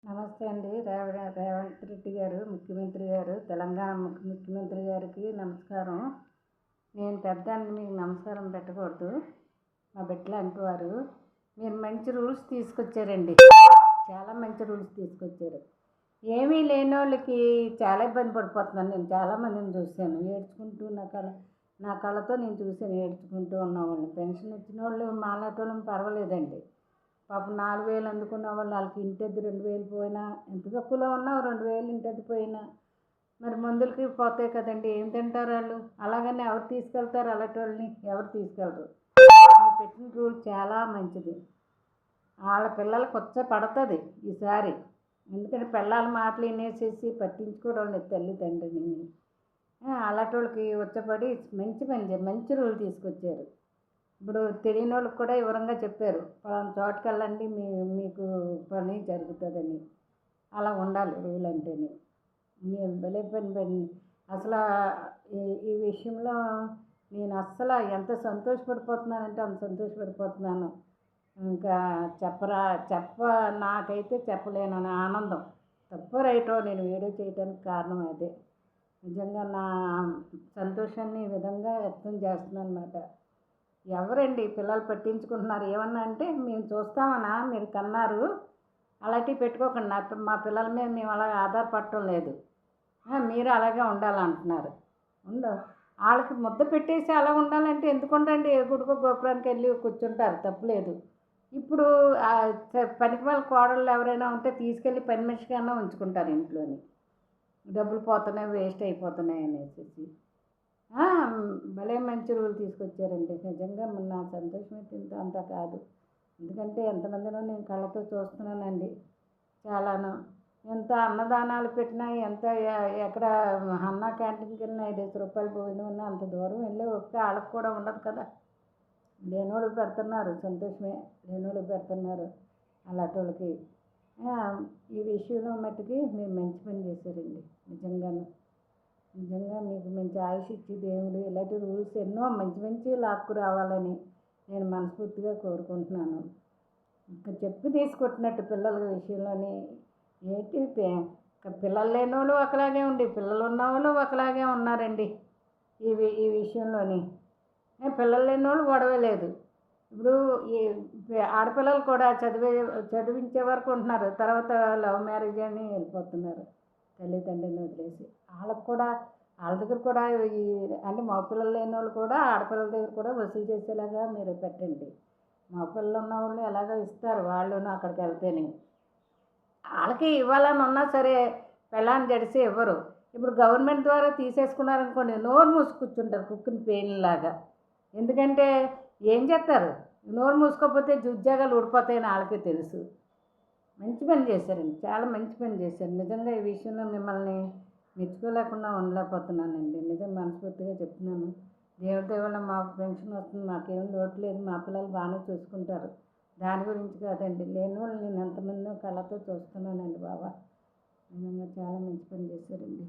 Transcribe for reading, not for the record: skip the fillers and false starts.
నమస్తే అండి. రేవంత్ రెడ్డి గారు, ముఖ్యమంత్రి గారు, తెలంగాణ ముఖ్యమంత్రి గారికి నమస్కారం. నేను పెద్దాన్ని మీకు నమస్కారం పెట్టకూడదు, మా బిడ్డలు అంటువారు. మీరు మంచి రూల్స్ తీసుకొచ్చారండి, చాలా మంచి రూల్స్ తీసుకొచ్చారు. ఏమీ లేని వాళ్ళకి చాలా ఇబ్బంది పడిపోతున్నాను. నేను చాలామందిని చూశాను ఏడ్చుకుంటూ, నా కళ్ళతో నేను చూశాను ఏడ్చుకుంటూ ఉన్నవాళ్ళని. పెన్షన్ వచ్చిన వాళ్ళు మాలాంటి వాళ్ళని పర్వాలేదండి. పాపం 4,000 అందుకున్న వాళ్ళు, వాళ్ళకి ఇంటద్దు 2,000 పోయినా, ఎంత తక్కువలో ఉన్నా 2,000 ఇంటద్దు పోయినా మరి మందులకి పోతాయి కదండి. ఏం తింటారు వాళ్ళు? అలాగని ఎవరు తీసుకెళ్తారు? అలాంటి వాళ్ళని ఎవరు తీసుకెళ్ళరు. మీరు పెట్టిన రూల్ చాలా మంచిది. వాళ్ళ పిల్లలకి పడుతుంది ఈసారి. ఎందుకంటే పిల్లల మాటలు వినేసేసి పట్టించుకోవడం లేదు తల్లిదండ్రిని. అలాంటి వాళ్ళకి వచ్చపడి మంచి రూల్ తీసుకొచ్చారు. ఇప్పుడు తెలియని వాళ్ళకి కూడా వివరంగా చెప్పారు, పలానా చోటుకి వెళ్ళండి, మీకు పని జరుగుతుందని. అలా ఉండాలి రూల్ అంటేనే. నేను భలే పని అసలు ఈ విషయంలో నేను అస్సలు ఎంత సంతోషపడిపోతున్నానంటే అంత సంతోషపడిపోతున్నాను. ఇంకా నాకైతే చెప్పలేను ఆనందం. తప్పో రైటో నేను వీడియో చేయడానికి కారణం అదే. నిజంగా నా సంతోషాన్ని ఈ విధంగా వ్యక్తం చేస్తున్నాను అన్నమాట. ఎవరండి పిల్లలు పట్టించుకుంటున్నారు? ఏమన్నా అంటే మేము చూస్తామన్నా, మీరు కన్నారు, అలాంటివి పెట్టుకోకండి, మా పిల్లల మీద మేము అలాగే ఆధారపడటం లేదు, మీరు అలాగే ఉండాలంటున్నారు. వాళ్ళకి ముద్ద పెట్టేసి అలా ఉండాలంటే ఎందుకు ఉండండి? ఏ గుడికో గోపురానికి వెళ్ళి కూర్చుంటారు, తప్పులేదు. ఇప్పుడు పనికి వాళ్ళ కోడళ్ళు ఎవరైనా ఉంటే తీసుకెళ్ళి పని మనిషికన్నా ఉంచుకుంటారు ఇంట్లోని. డబ్బులు పోతున్నాయి, వేస్ట్ అయిపోతున్నాయి అనేసి. భలే మంచి రూల్ తీసుకొచ్చారండి. నిజంగా నా సంతోషం అయితే అంత కాదు. ఎందుకంటే ఎంతమందినో నేను కళ్ళతో చూస్తున్నానండి. చాలాను ఎంత అన్నదానాలు పెట్టినా, ఎంత ఎక్కడ అన్నా క్యాంటీన్కి వెళ్ళినా 5 రూపాయలు భోజనం ఉన్నా అంత దూరం వెళ్ళి వస్తే వాళ్ళకి కూడా ఉండదు కదా. లేనోళ్ళకి పెడుతున్నారు, సంతోషమే. లేనోళ్ళకి పెడుతున్నారు అలాంటి వాళ్ళకి. ఈ విషయంలో మట్టుకి మీరు మంచి పని చేశారండి. నిజంగా మీకు మంచి ఆయుష్ ఇచ్చి దేవుడు ఇలాంటి రూల్స్ ఎన్నో మంచి లాక్కు రావాలని నేను మనస్ఫూర్తిగా కోరుకుంటున్నాను. ఇంకా చెప్పి తీసుకొట్టినట్టు పిల్లల విషయంలోని ఏంటి, పిల్లలు లేని వాళ్ళు ఒకలాగే ఉండి, పిల్లలు ఉన్నవాళ్ళు ఒకలాగే ఉన్నారండి. ఈ విషయంలోని పిల్లలు లేని వాళ్ళు గొడవ లేదు. ఇప్పుడు ఈ ఆడపిల్లలు కూడా చదివించే వరకు ఉంటున్నారు, తర్వాత లవ్ మ్యారేజ్ అని వెళ్ళిపోతున్నారు తల్లిదండ్రులను వదిలేసి. వాళ్ళ దగ్గర కూడా అంటే మగ పిల్లలు లేని వాళ్ళు కూడా ఆడపిల్లల దగ్గర కూడా వసూలు చేసేలాగా మీరు పెట్టండి. మగ పిల్లలు ఉన్న వాళ్ళు ఎలాగో ఇస్తారు, వాళ్ళు అక్కడికి వెళ్తేనే. వాళ్ళకి ఇవ్వాలని ఉన్నా సరే పెళ్ళాన్ని జడిసి ఇవ్వరు. ఇప్పుడు గవర్నమెంట్ ద్వారా తీసేసుకున్నారనుకోండి, నోరు మూసి కూర్చుంటారు కుక్కుని పేనులాగా. ఎందుకంటే ఏం చేస్తారు? నోరు మూసుకోకపోతే ఉద్యోగాలు ఊడిపోతాయని వాళ్ళకే తెలుసు. మంచి పని చేశారండి, చాలా మంచి పని చేశారు. నిజంగా ఈ విషయంలో మిమ్మల్ని మెచ్చుకోలేకుండా ఉండలేకపోతున్నానండి. నిజం మనస్ఫూర్తిగా చెప్తున్నాను. దేవుడి వల్ల మాకు పెన్షన్ వస్తుంది, మాకేం లోటు లేదు, మా పిల్లలు బాగానే చూసుకుంటారు. దాని గురించి కాదండి, లేని వాళ్ళు నేను ఎంతమందో కళ్ళతో చూస్తున్నానండి బాబా. నిజంగా చాలా మంచి పని చేశారండి.